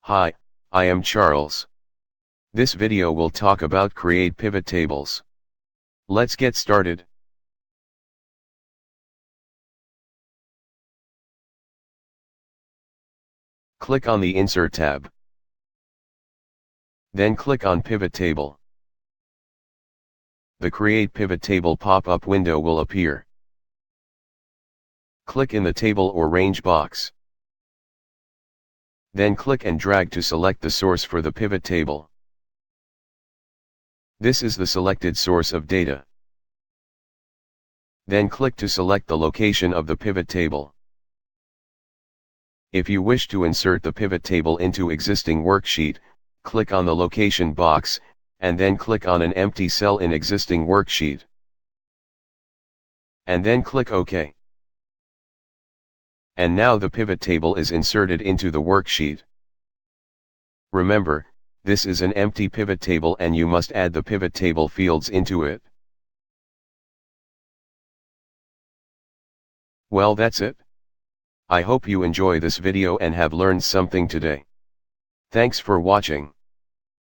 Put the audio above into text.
Hi, I am Charles. This video will talk about create pivot tables. Let's get started. Click on the Insert tab. Then click on Pivot Table. The Create Pivot Table pop-up window will appear. Click in the Table or Range box. Then click and drag to select the source for the pivot table. This is the selected source of data. Then click to select the location of the pivot table. If you wish to insert the pivot table into existing worksheet, click on the location box, and then click on an empty cell in existing worksheet. And then click OK. And now the pivot table is inserted into the worksheet. Remember, this is an empty pivot table and you must add the pivot table fields into it. Well, that's it. I hope you enjoy this video and have learned something today. Thanks for watching.